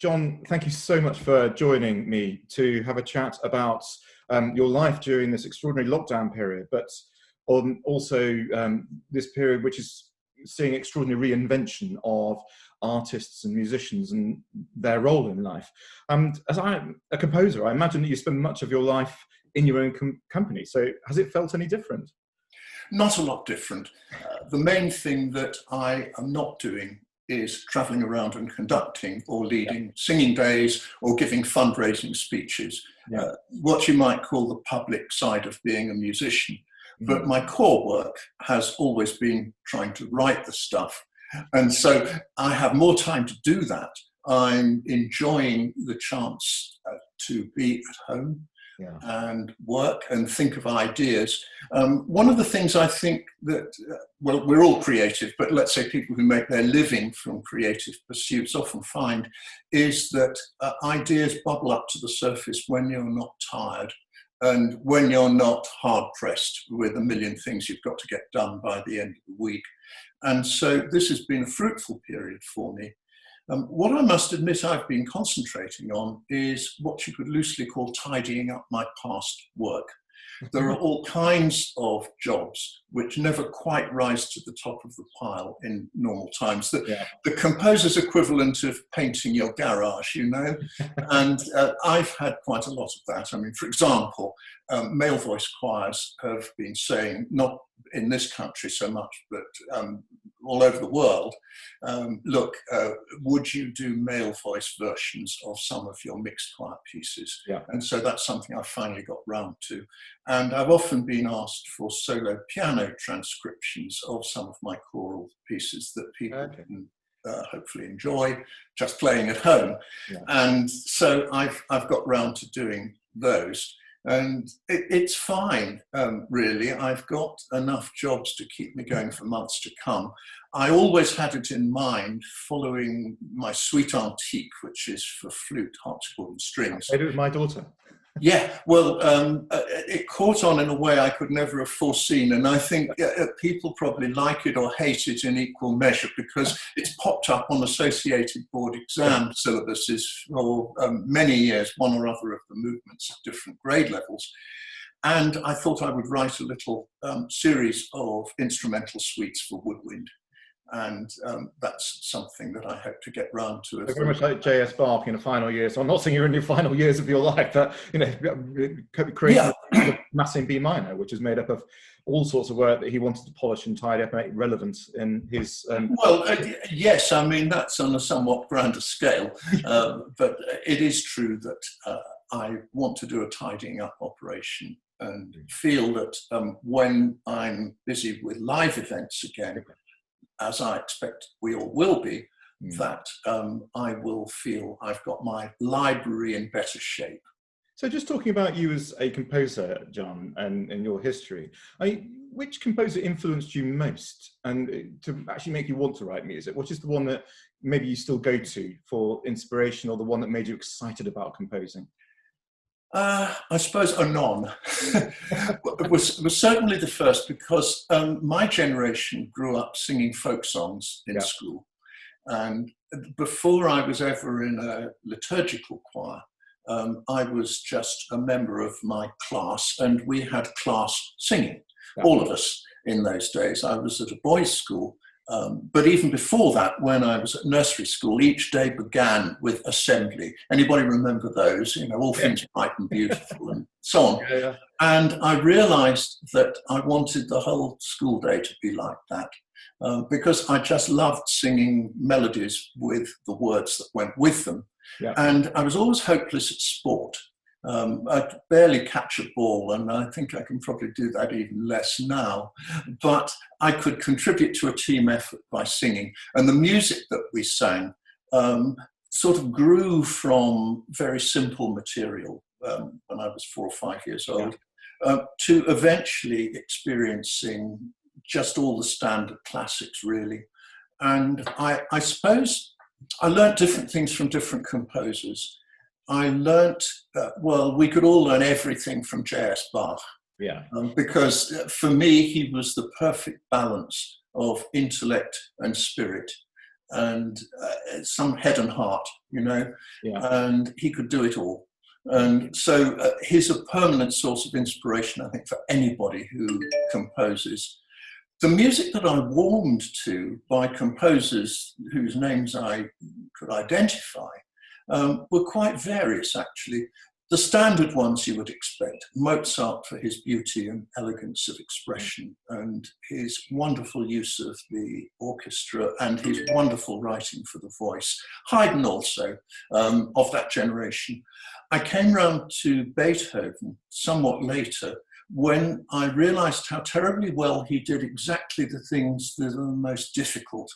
John, thank you so much for joining me to have a chat about your life during this extraordinary lockdown period, but also this period which is seeing extraordinary reinvention of artists and musicians and their role in life. And as I'm a composer, I imagine that you spend much of your life in your own company. So has it felt any different? Not a lot different. The main thing that I am not doing is traveling around and conducting or leading singing days or giving fundraising speeches, what you might call the public side of being a musician. But my core work has always been trying to write the stuff. And so I have more time to do that. I'm enjoying the chance to be at home and work and think of ideas. One of the things I think that, well, we're all creative, but let's say people who make their living from creative pursuits often find is that ideas bubble up to the surface when you're not tired and when you're not hard pressed with a million things you've got to get done by the end of the week. And so this has been a fruitful period for me. What I must admit I've been concentrating on is what you could loosely call tidying up my past work. There are all kinds of jobs which never quite rise to the top of the pile in normal times. The composer's equivalent of painting your garage, you know, and I've had quite a lot of that. I mean, for example, male voice choirs have been saying, not in this country so much, but all over the world, look, would you do male voice versions of some of your mixed choir pieces? And so that's something I finally got round to. And I've often been asked for solo piano transcriptions of some of my choral pieces that people can hopefully enjoy just playing at home. And so I've got round to doing those. And it's fine, really. I've got enough jobs to keep me going for months to come. I always had it in mind following my suite antique, which is for flute, harpsichord and strings. I do with my daughter. Yeah, well, it caught on in a way I could never have foreseen. And I think people probably like it or hate it in equal measure because it's popped up on associated board exam syllabuses for many years, one or other of the movements at different grade levels. And I thought I would write a little series of instrumental suites for woodwind. And that's something that I hope to get round to. Very much like J.S. Bach in the final years. So I'm not saying you're in your final years of your life, but you know, creating a Mass in B minor, which is made up of all sorts of work that he wanted to polish and tidy up and make relevant in his. Well, yes, I mean that's on a somewhat grander scale, but it is true that I want to do a tidying up operation and feel that when I'm busy with live events again, as I expect we all will be, that I will feel I've got my library in better shape. So just talking about you as a composer, John, and your history, which composer influenced you most and to actually make you want to write music? Which is the one that maybe you still go to for inspiration or the one that made you excited about composing? I suppose Anon was certainly the first because my generation grew up singing folk songs in school. And before I was ever in a liturgical choir, I was just a member of my class and we had class singing, all of us in those days. I was at a boys' school. But even before that, when I was at nursery school, each day began with assembly. Anybody remember those? You know, all things bright and beautiful and so on. And I realized that I wanted the whole school day to be like that because I just loved singing melodies with the words that went with them. And I was always hopeless at sport. I barely catch a ball, and I think I can probably do that even less now. But I could contribute to a team effort by singing. And the music that we sang sort of grew from very simple material when I was 4 or 5 years old to eventually experiencing just all the standard classics, really. And I suppose I learned different things from different composers. I learnt, well, we could all learn everything from J.S. Bach. Because for me, he was the perfect balance of intellect and spirit. and some head and heart, you know, Yeah. and he could do it all. And so he's a permanent source of inspiration, I think, for anybody who composes. The music that I warmed to by composers whose names I could identify were quite various, actually. The standard ones you would expect: Mozart for his beauty and elegance of expression and his wonderful use of the orchestra and his wonderful writing for the voice. Haydn also, of that generation. I came round to Beethoven somewhat later, when I realized how terribly well he did exactly the things that are the most difficult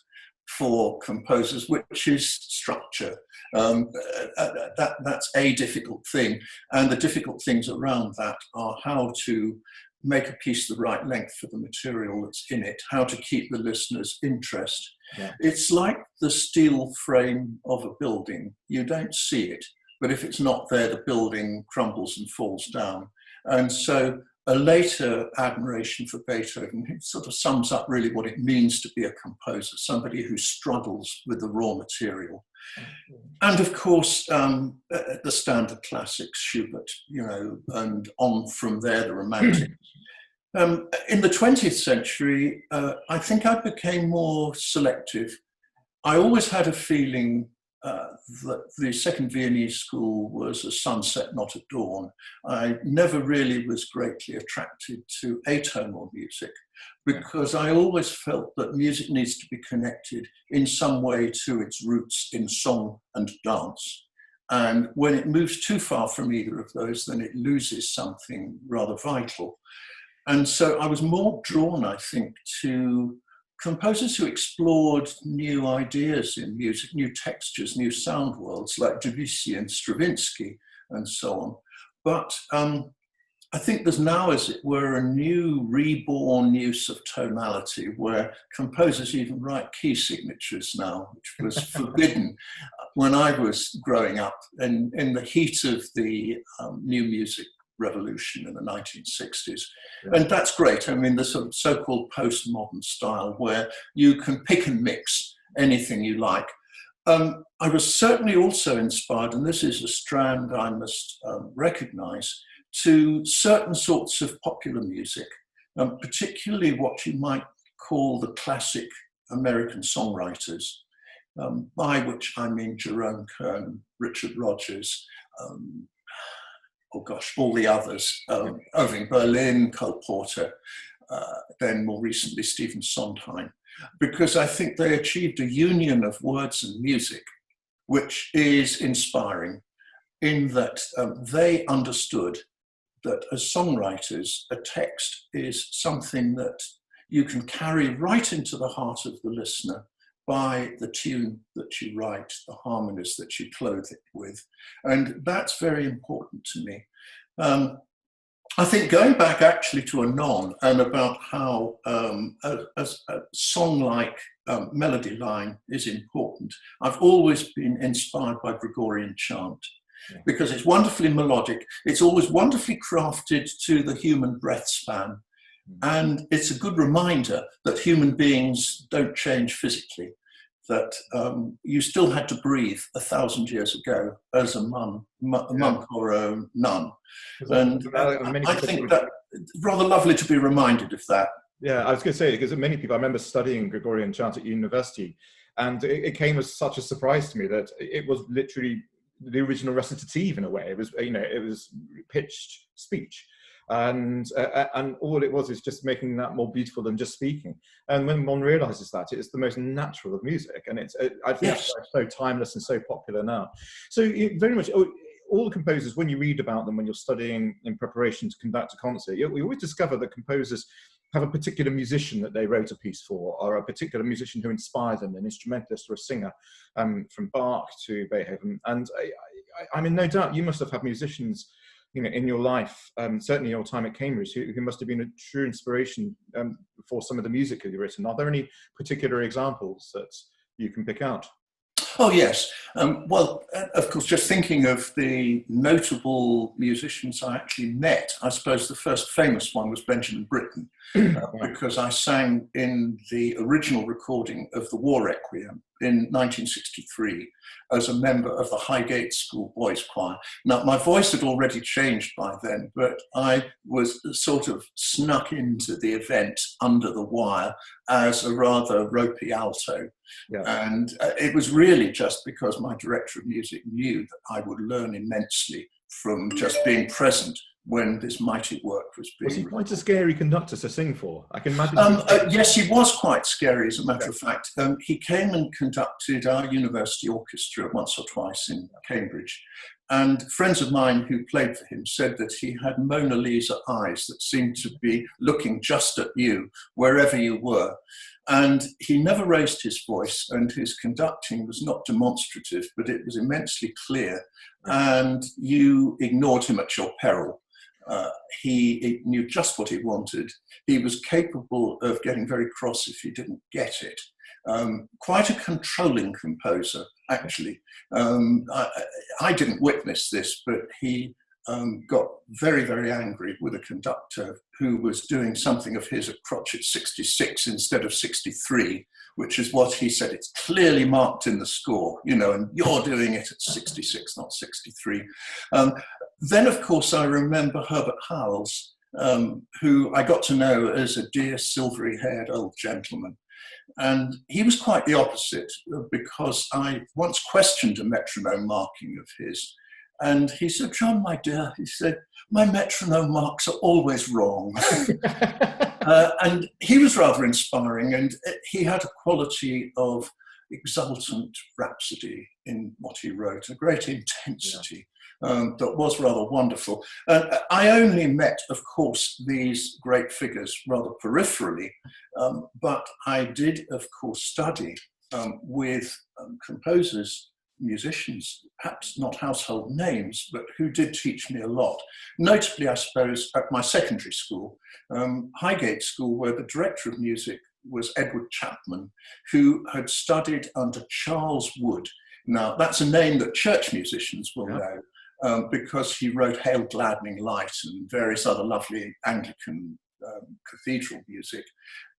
for composers, which is structure. That's a difficult thing. And the difficult things around that are how to make a piece the right length for the material that's in it, how to keep the listener's interest. Yeah. It's like the steel frame of a building. You don't see it, but if it's not there, the building crumbles and falls down. And so a later admiration for Beethoven, it sort of sums up really what it means to be a composer, somebody who struggles with the raw material. And of course, the standard classics, Schubert, you know, and on from there, the Romantics. In the 20th century, I think I became more selective. I always had a feeling that the Second Viennese School was a sunset, not a dawn. I never really was greatly attracted to atonal music because I always felt that music needs to be connected in some way to its roots in song and dance. And when it moves too far from either of those, then it loses something rather vital. And so I was more drawn, I think, to composers who explored new ideas in music, new textures, new sound worlds, like Debussy and Stravinsky and so on. But I think there's now, as it were, a new reborn use of tonality where composers even write key signatures now, which was forbidden when I was growing up in the heat of the new music revolution in the 1960s. Yeah. And that's great. I mean, the sort of so-called postmodern style where you can pick and mix anything you like. I was certainly also inspired, and this is a strand I must recognize, to certain sorts of popular music, particularly what you might call the classic American songwriters, by which I mean Jerome Kern, Richard Rodgers, oh gosh, all the others, Irving Berlin, Cole Porter, then more recently Stephen Sondheim, because I think they achieved a union of words and music, which is inspiring in that they understood that as songwriters, a text is something that you can carry right into the heart of the listener by the tune that you write, the harmonies that you clothe it with. And that's very important to me. I think going back actually to Anon and about how a song-like melody line is important, I've always been inspired by Gregorian chant because it's wonderfully melodic. It's always wonderfully crafted to the human breath span. And it's a good reminder that human beings don't change physically, that you still had to breathe 1,000 years ago as a monk or a nun. And I think that rather lovely to be reminded of that. Yeah, I was going to say, because many people, I remember studying Gregorian chant at university, and it came as such a surprise to me that it was literally the original recitative in a way. It was, you know, it was pitched speech. And all it was is just making that more beautiful than just speaking. And when one realizes that, it's the most natural of music, and I think it's so timeless and so popular now. So very much all the composers, when you read about them, when you're studying in preparation to conduct a concert, we always discover that composers have a particular musician that they wrote a piece for, or a particular musician who inspired them, an instrumentalist or a singer, from Bach to Beethoven. And I mean, no doubt you must have had musicians, you know, in your life, certainly your time at Cambridge, who must have been a true inspiration for some of the music that you've written. Are there any particular examples that you can pick out? Oh, yes. Well, of course, just thinking of the notable musicians I actually met, I suppose the first famous one was Benjamin Britten, because I sang in the original recording of the War Requiem in 1963 as a member of the Highgate School Boys Choir. Now, my voice had already changed by then, but I was sort of snuck into the event under the wire as a rather ropey alto. Yeah. And it was really just because my director of music knew that I would learn immensely from just being present when this mighty work was being... Was he quite a scary conductor to sing for? I can imagine. Yes, he was quite scary, as a matter of fact. He came and conducted our university orchestra once or twice in Cambridge. And friends of mine who played for him said that he had Mona Lisa eyes that seemed to be looking just at you, wherever you were. And he never raised his voice, and his conducting was not demonstrative, but it was immensely clear. And you ignored him at your peril. He knew just what he wanted. He was capable of getting very cross if he didn't get it. Quite a controlling composer, actually. I didn't witness this, but he got very, very angry with a conductor who was doing something of his at crotchet 66 instead of 63, which is what he said. It's clearly marked in the score, you know, and you're doing it at 66, not 63. Then, of course, I remember Herbert Howells, who I got to know as a dear silvery-haired old gentleman. And he was quite the opposite, because I once questioned a metronome marking of his. And he said, "John, my dear," he said, "my metronome marks are always wrong." And he was rather inspiring, and he had a quality of exultant rhapsody in what he wrote, a great intensity. That was rather wonderful. I only met, of course, these great figures rather peripherally, but I did, of course, study with composers, musicians, perhaps not household names, but who did teach me a lot. Notably, I suppose, at my secondary school, Highgate School, where the director of music was Edward Chapman, who had studied under Charles Wood. Now, that's a name that church musicians will know, because he wrote Hail Gladdening Light and various other lovely Anglican cathedral music.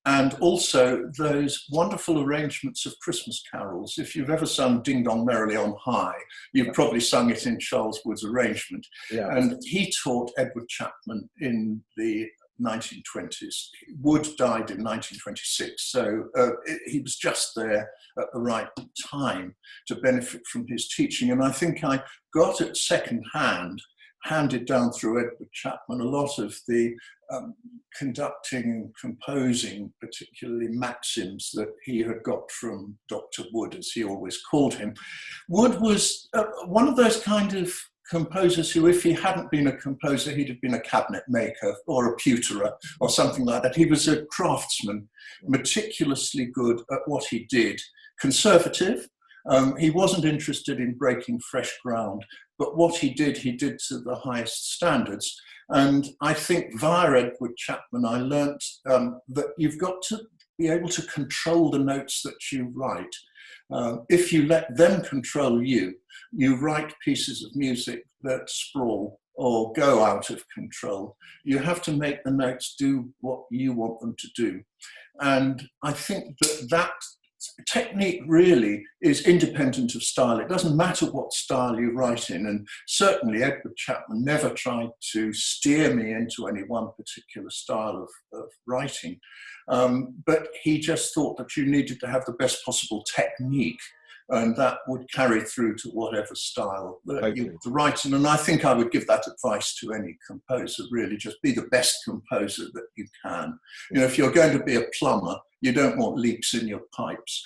And also those wonderful arrangements of Christmas carols. If you've ever sung Ding Dong Merrily on High, you've probably sung it in Charles Wood's arrangement. Yeah. And he taught Edward Chapman in the 1920s. Wood died in 1926, so he was just there at the right time to benefit from his teaching. And I think I got at second hand, handed down through Edward Chapman, a lot of the conducting and composing, particularly maxims, that he had got from Dr. Wood, as he always called him. Wood was one of those kind of composers who, if he hadn't been a composer, he'd have been a cabinet maker or a pewterer or something like that. He was a craftsman, meticulously good at what he did, conservative. He wasn't interested in breaking fresh ground, but what he did to the highest standards. And I think via Edward Chapman, I learnt that you've got to be able to control the notes that you write. If you let them control you, you write pieces of music that sprawl or go out of control. You have to make the notes do what you want them to do. And I think that technique really is independent of style. It doesn't matter what style you write in, and certainly Edward Chapman never tried to steer me into any one particular style of writing, but he just thought that you needed to have the best possible technique, and that would carry through to whatever style that you were writing. And I think I would give that advice to any composer, really. Just be the best composer that you can. You know, if you're going to be a plumber, you don't want leaks in your pipes.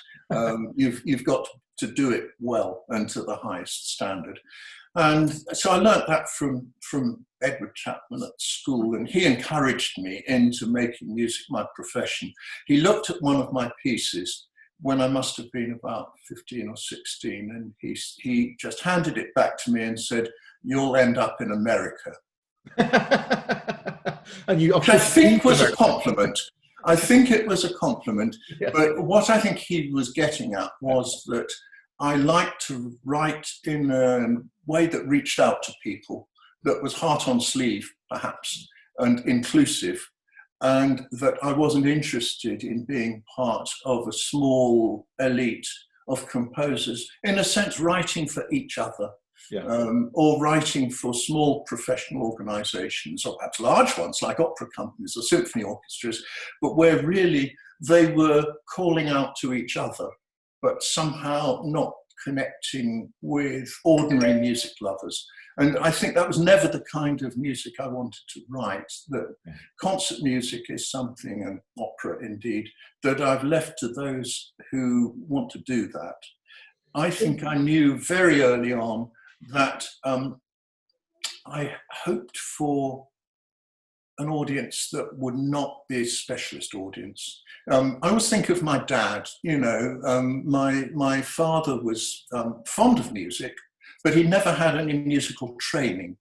You've got to do it well and to the highest standard. And so I learnt that from Edward Chapman at school, and he encouraged me into making music my profession. He looked at one of my pieces when I must have been about 15 or 16, and he just handed it back to me and said, "You'll end up in America." And you, which I think was a compliment. I think it was a compliment, yeah. But what I think he was getting at was that I like to write in a way that reached out to people, that was heart on sleeve, perhaps, and inclusive. and that I wasn't interested in being part of a small elite of composers, in a sense, writing for each other. Yeah. Or writing for small professional organizations, or perhaps large ones like opera companies or symphony orchestras, but where really they were calling out to each other, but somehow not connecting with ordinary music lovers. And I think that was never the kind of music I wanted to write. That concert music is something, and opera indeed, that I've left to those who want to do that. I think I knew very early on that I hoped for an audience that would not be a specialist audience. I always think of my dad. My father was fond of music, but he never had any musical training.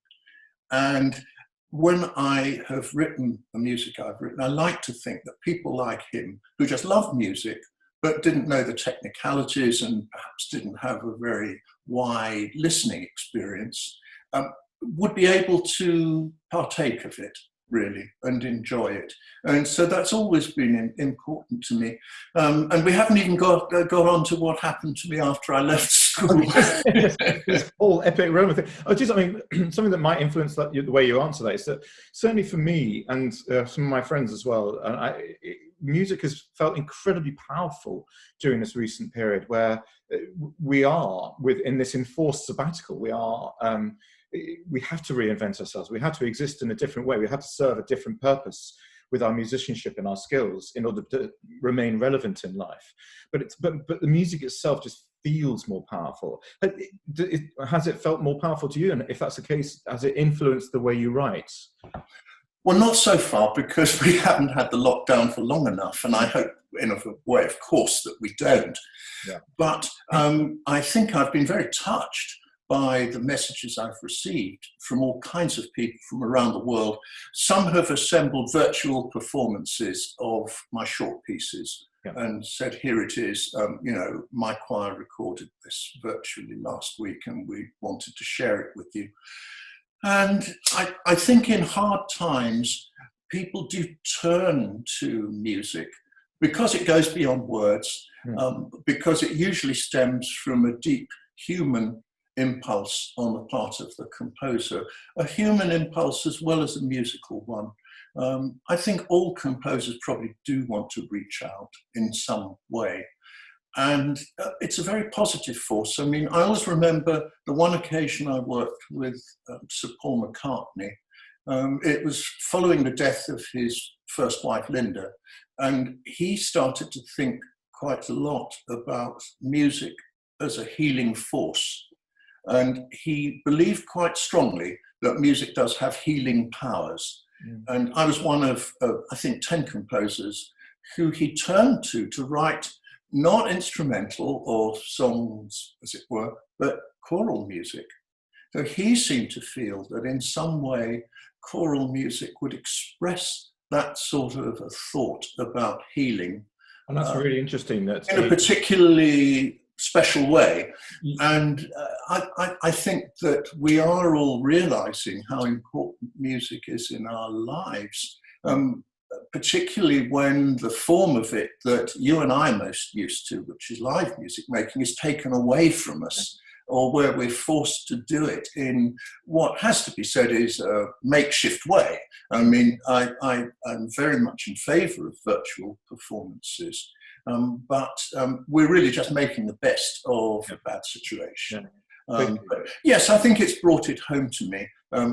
And when I have written the music I've written, I like to think that people like him, who just love music, but didn't know the technicalities and perhaps didn't have a very wide listening experience, would be able to partake of it, really, and enjoy it. And so that's always been important to me. And we haven't even got on to what happened to me after I left school. This whole epic Roman thing. Something that might influence the way you answer that is that certainly for me and some of my friends as well, music has felt incredibly powerful during this recent period where we are in this enforced sabbatical. We have to reinvent ourselves. We have to exist in a different way. We have to serve a different purpose with our musicianship and our skills in order to remain relevant in life. But the music itself just feels more powerful. Has it felt more powerful to you? And if that's the case, has it influenced the way you write? Well, not so far, because we haven't had the lockdown for long enough. And I hope, in a way, of course, that we don't. Yeah. But I think I've been very touched by the messages I've received from all kinds of people from around the world. Some have assembled virtual performances of my short pieces and said, here it is, my choir recorded this virtually last week and we wanted to share it with you. And I think in hard times, people do turn to music because it goes beyond words, because it usually stems from a deep human impulse on the part of the composer, a human impulse as well as a musical one. I think all composers probably do want to reach out in some way. And it's a very positive force. I mean, I always remember the one occasion I worked with Sir Paul McCartney. It was following the death of his first wife, Linda. And he started to think quite a lot about music as a healing force. And he believed quite strongly that music does have healing powers. And I was one of, I think, 10 composers who he turned to write not instrumental or songs, as it were, but choral music. So he seemed to feel that in some way, choral music would express that sort of a thought about healing. And that's really interesting. That in a particularly special way. And I think that we are all realizing how important music is in our lives, particularly when the form of it that you and I are most used to, which is live music making, is taken away from us, or where we're forced to do it in what has to be said is a makeshift way. I mean, I'm very much in favor of virtual performances. But we're really just making the best of a bad situation. But yes, I think it's brought it home to me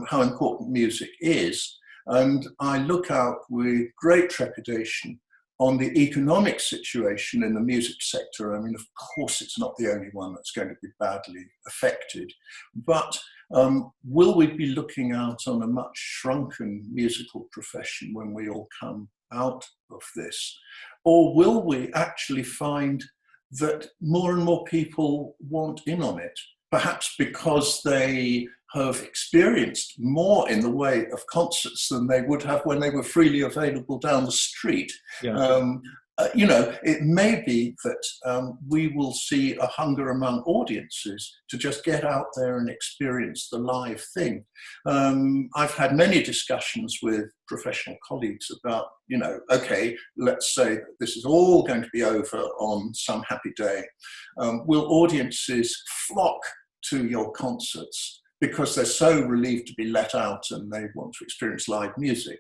how important music is. And I look out with great trepidation on the economic situation in the music sector. I mean, of course, it's not the only one that's going to be badly affected. But will we be looking out on a much shrunken musical profession when we all come out of this? Or will we actually find that more and more people want in on it, perhaps because they have experienced more in the way of concerts than they would have when they were freely available down the street. You know, it may be that we will see a hunger among audiences to just get out there and experience the live thing. I've had many discussions with professional colleagues about, you know, okay, let's say that this is all going to be over on some happy day. Will audiences flock to your concerts because they're so relieved to be let out and they want to experience live music?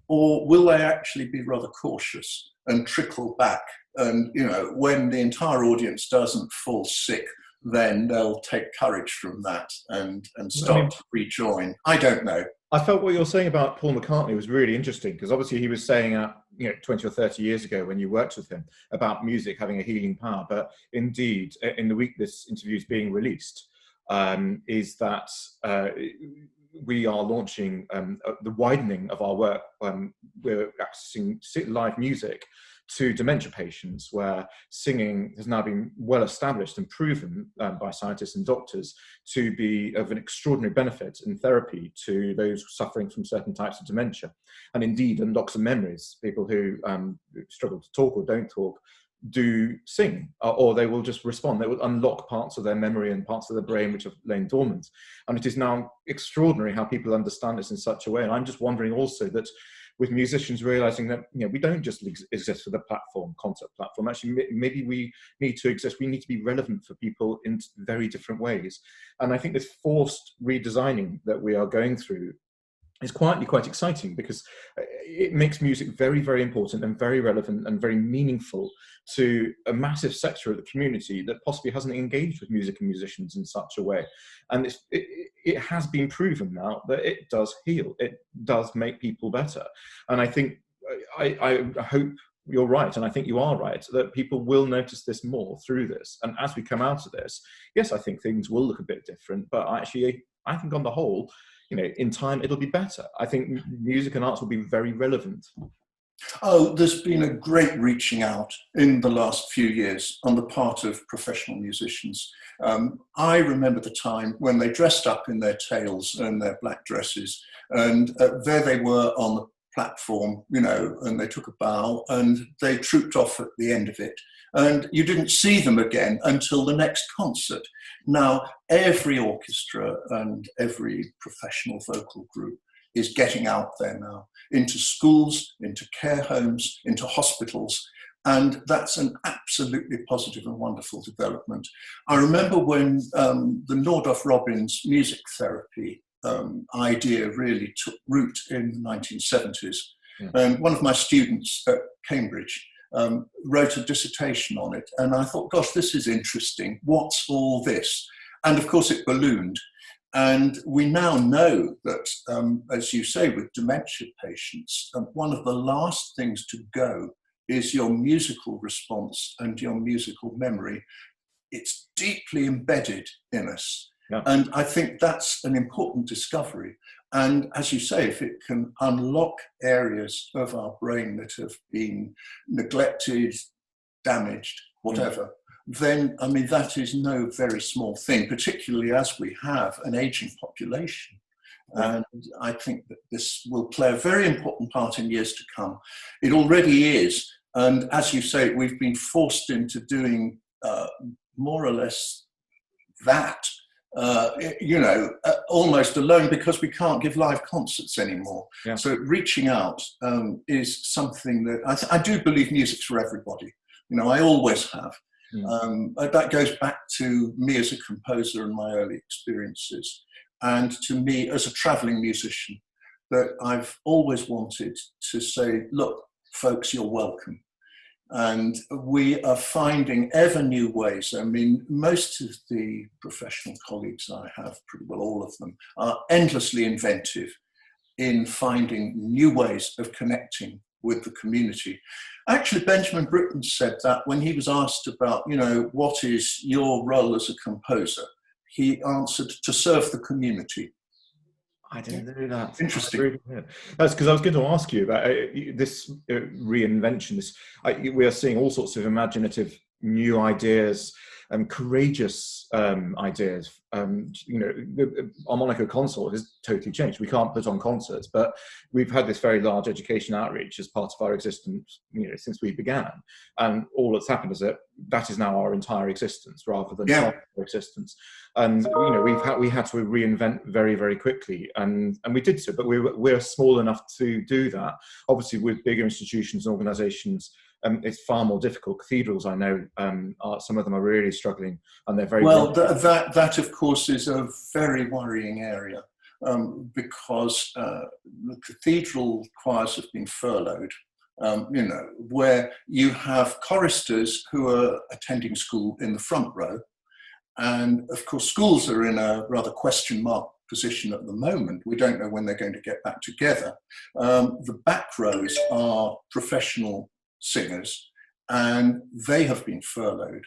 Or will they actually be rather cautious and trickle back? And, you know, when the entire audience doesn't fall sick, then they'll take courage from that and start to rejoin. I don't know. I felt what you're saying about Paul McCartney was really interesting, because obviously he was saying, 20 or 30 years ago when you worked with him about music having a healing power. But indeed, in the week this interview is being released, is that we are launching the widening of our work. We're accessing live music to dementia patients, where singing has now been well established and proven by scientists and doctors to be of an extraordinary benefit in therapy to those suffering from certain types of dementia, and indeed unlocks some memories. People who struggle to talk or don't talk do sing, or they will just respond. They will unlock parts of their memory and parts of the brain which have lain dormant. And it is now extraordinary how people understand this in such a way. And I'm just wondering also that with musicians realizing that, we don't just exist for the platform, concert platform. Actually, maybe we need to exist. We need to be relevant for people in very different ways. And I think this forced redesigning that we are going through is quietly quite exciting, because it makes music very, very important and very relevant and very meaningful to a massive sector of the community that possibly hasn't engaged with music and musicians in such a way. And it has been proven now that it does heal. It does make people better. And I think, I hope you're right, and I think you are right, that people will notice this more through this. And as we come out of this, yes, I think things will look a bit different, but actually, I think on the whole, in time, it'll be better. I think music and arts will be very relevant. Oh, there's been a great reaching out in the last few years on the part of professional musicians. I remember the time when they dressed up in their tails and their black dresses, and there they were on the platform, and they took a bow and they trooped off at the end of it. And you didn't see them again until the next concert. Now, every orchestra and every professional vocal group is getting out there now, into schools, into care homes, into hospitals. And that's an absolutely positive and wonderful development. I remember when the Nordhoff-Robbins music therapy idea really took root in the 1970s. Yeah. And one of my students at Cambridge wrote a dissertation on it. And I thought, gosh, this is interesting. What's all this? And of course it ballooned. And we now know that, as you say, with dementia patients, one of the last things to go is your musical response and your musical memory. It's deeply embedded in us. Yeah. And I think that's an important discovery. And as you say, if it can unlock areas of our brain that have been neglected, damaged, whatever, then, that is no very small thing, particularly as we have an aging population. And I think that this will play a very important part in years to come. It already is. And as you say, we've been forced into doing more or less that, almost alone, because we can't give live concerts anymore. Yeah. So reaching out is something that I do believe music's for everybody. I always have. That goes back to me as a composer and my early experiences, and to me as a traveling musician, that I've always wanted to say, look, folks, you're welcome. And we are finding ever new ways. Most of the professional colleagues I have, pretty well all of them, are endlessly inventive in finding new ways of connecting with the community. Actually, Benjamin Britten said that when he was asked about, what is your role as a composer? He answered, to serve the community. I didn't know that. Interesting. That's because I was going to ask you about this reinvention. We are seeing all sorts of imaginative new ideas courageous ideas. The harmonica consort has totally changed. We can't put on concerts, but we've had this very large education outreach as part of our existence, since we began. And all that's happened is that is now our entire existence rather than our existence. And we had to reinvent very, very quickly, and we did so. But we're small enough to do that. Obviously, with bigger institutions and organisations, it's far more difficult. Cathedrals, I know, some of them are really struggling, and they're very well. That of course is a very worrying area, because the cathedral choirs have been furloughed. Where you have choristers who are attending school in the front row. And of course, schools are in a rather question mark position at the moment. We don't know when they're going to get back together. The back rows are professional singers, and they have been furloughed.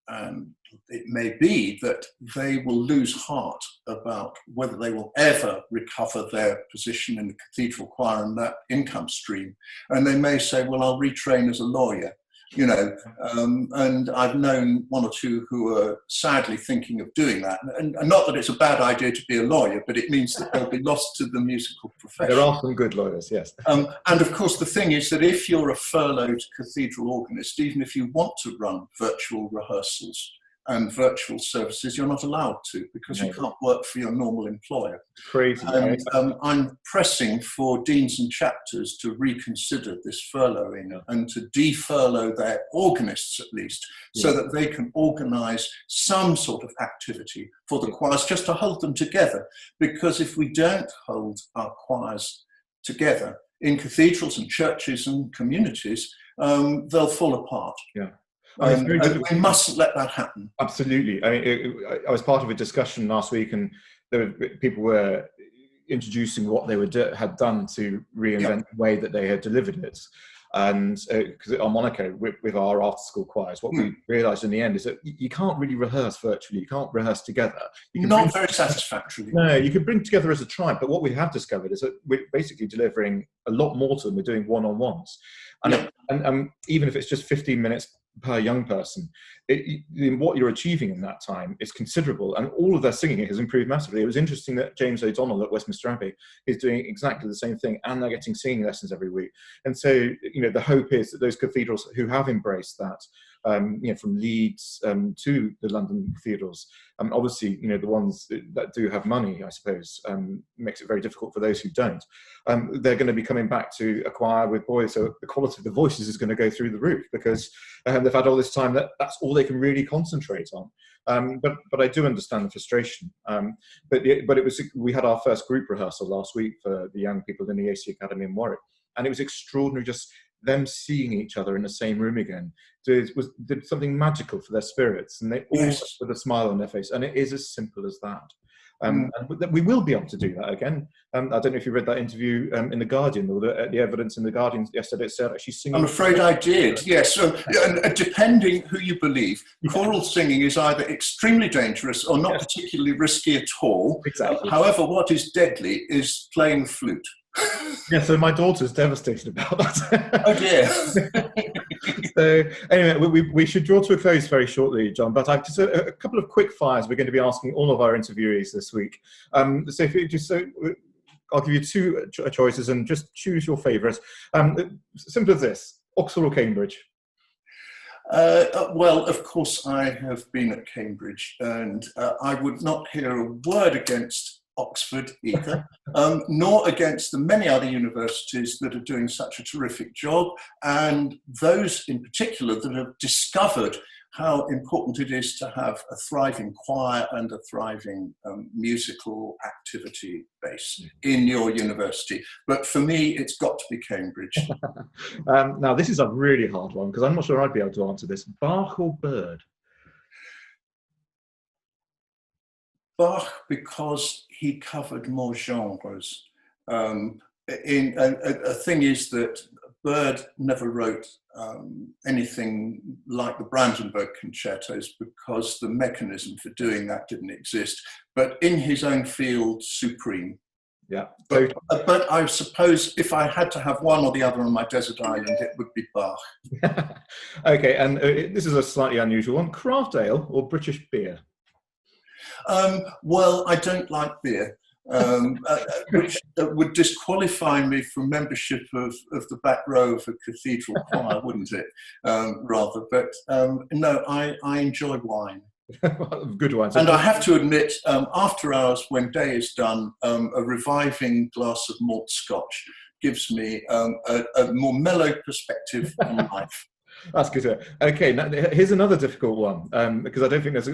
And it may be that they will lose heart about whether they will ever recover their position in the cathedral choir and that income stream. And they may say, well, I'll retrain as a lawyer. And I've known one or two who are sadly thinking of doing that. And not that it's a bad idea to be a lawyer, but it means that they'll be lost to the musical profession. There are some good lawyers, yes. And of course, the thing is that if you're a furloughed cathedral organist, even if you want to run virtual rehearsals and virtual services, you're not allowed to, because you can't work for your normal employer. Crazy. And I'm pressing for deans and chapters to reconsider this furloughing and to defurlough their organists at least, so that they can organise some sort of activity for the choirs, just to hold them together. Because if we don't hold our choirs together in cathedrals and churches and communities, they'll fall apart. Yeah. And we mustn't let that happen. Absolutely. I was part of a discussion last week, and people were introducing what they had done to reinvent the way that they had delivered it. And because at harmonica, with our after-school choirs, what we realised in the end is that you can't really rehearse virtually. You can't rehearse together. Not very satisfactorily. No, you can bring together as a tribe, but what we have discovered is that we're basically delivering a lot more to them. We're doing one-on-ones. And even if it's just 15 minutes per young person, what you're achieving in that time is considerable, and all of their singing has improved massively. It was interesting that James O'Donnell at Westminster Abbey is doing exactly the same thing, and they're getting singing lessons every week. And so, the hope is that those cathedrals who have embraced that, from Leeds to the London cathedrals, obviously, the ones that do have money, I suppose, makes it very difficult for those who don't. They're going to be coming back to a choir with boys, so the quality of the voices is going to go through the roof, because they've had all this time that's all they can really concentrate on. But I do understand the frustration. But we had our first group rehearsal last week for the young people in the AC Academy in Warwick, and it was extraordinary just them seeing each other in the same room again. Did something magical for their spirits, and they all with a smile on their face. And it is as simple as that. And we will be able to do that again. I don't know if you read that interview in The Guardian, or the evidence in The Guardian yesterday. It said actually singing. I'm afraid I did, yes. So, depending who you believe, choral singing is either extremely dangerous or not particularly risky at all. Exactly. However, what is deadly is playing the flute. Yeah, so my daughter's devastated about that. Oh dear. So anyway, we should draw to a close very shortly, John, but I've just a couple of quick fires we're going to be asking all of our interviewees this week. So if you I'll give you two choices and just choose your favourite. Simple as this: Oxford or Cambridge? Well, of course, I have been at Cambridge, and I would not hear a word against Oxford either, nor against the many other universities that are doing such a terrific job, and those in particular that have discovered how important it is to have a thriving choir and a thriving musical activity base in your university. But for me, it's got to be Cambridge. Now, this is a really hard one, because I'm not sure I'd be able to answer this. Bach or Bird? Bach, because he covered more genres. A thing is that Bird never wrote anything like the Brandenburg concertos, because the mechanism for doing that didn't exist. But in his own field, supreme. Yeah. But I suppose if I had to have one or the other on my desert island, it would be Bach. Okay, and this is a slightly unusual one. Craft ale or British beer? Well, I don't like beer, which would disqualify me from membership of the back row of a cathedral choir, wouldn't it? Rather, but no, I enjoy wine. Good wines. And I have to admit, after hours, when day is done, a reviving glass of malt scotch gives me a more mellow perspective on life. That's good. Okay, now here's another difficult one, because I don't think there's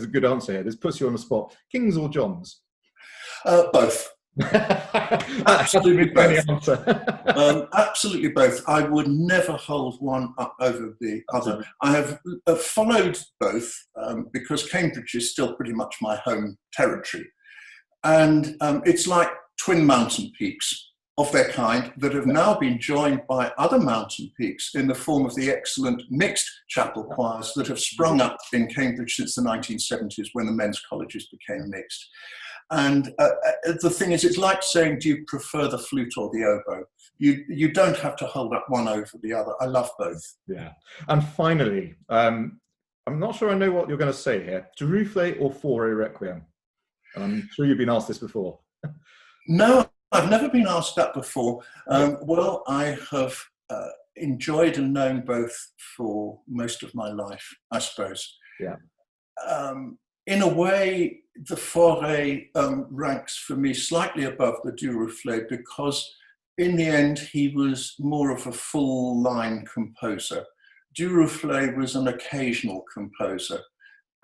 a good answer here. This puts you on the spot. Kings or Johns? Both. Absolutely both. Answer. Absolutely both. I would never hold one up over the other. I have followed both because Cambridge is still pretty much my home territory. And it's like twin mountain peaks of their kind that have now been joined by other mountain peaks in the form of the excellent mixed chapel choirs that have sprung up in Cambridge since the 1970s when the men's colleges became mixed. And the thing is, it's like saying, do you prefer the flute or the oboe? You don't have to hold up one over the other. I love both. Yeah. And finally, I'm not sure I know what you're going to say here. Durufle or Fauré Requiem? I'm sure you've been asked this before. No, I've never been asked that before. Well, I have enjoyed and known both for most of my life, I suppose. Yeah. In a way, the Fauré ranks for me slightly above the Durufle because in the end, he was more of a full line composer. Durufle was an occasional composer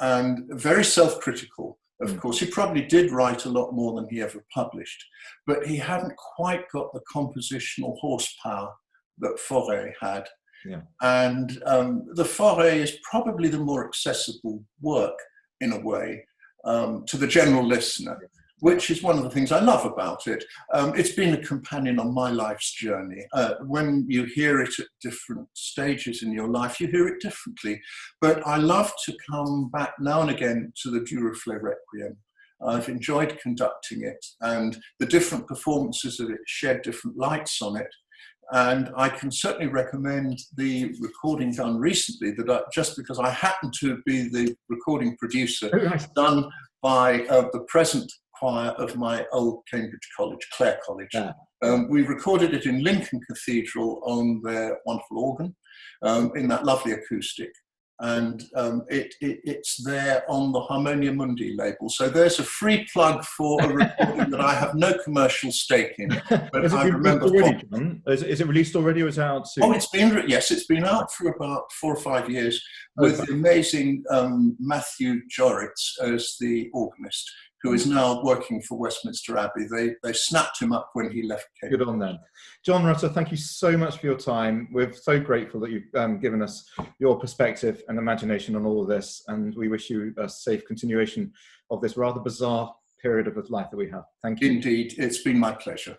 and very self-critical. Of course, he probably did write a lot more than he ever published, but he hadn't quite got the compositional horsepower that Fauré had. Yeah. And the Fauré is probably the more accessible work in a way to the general listener, which is one of the things I love about it. It's been a companion on my life's journey. When you hear it at different stages in your life, you hear it differently. But I love to come back now and again to the Durufle Requiem. I've enjoyed conducting it, and the different performances of it shed different lights on it. And I can certainly recommend the recording done recently that just because I happen to be the recording producer, done by the present choir of my old Cambridge College, Clare College. Yeah. We recorded it in Lincoln Cathedral on their wonderful organ in that lovely acoustic. And it's there on the Harmonia Mundi label. So there's a free plug for a recording that I have no commercial stake in. But I remember. Already, John? Is it released already or is it out soon? Oh, it's been out for about 4 or 5 years with the amazing Matthew Joritz as the organist, who is now working for Westminster Abbey. They snapped him up when he left Cambridge. Good on them. John Rutter, thank you so much for your time. We're so grateful that you've given us your perspective and imagination on all of this, and we wish you a safe continuation of this rather bizarre period of life that we have. Thank you. Indeed, it's been my pleasure.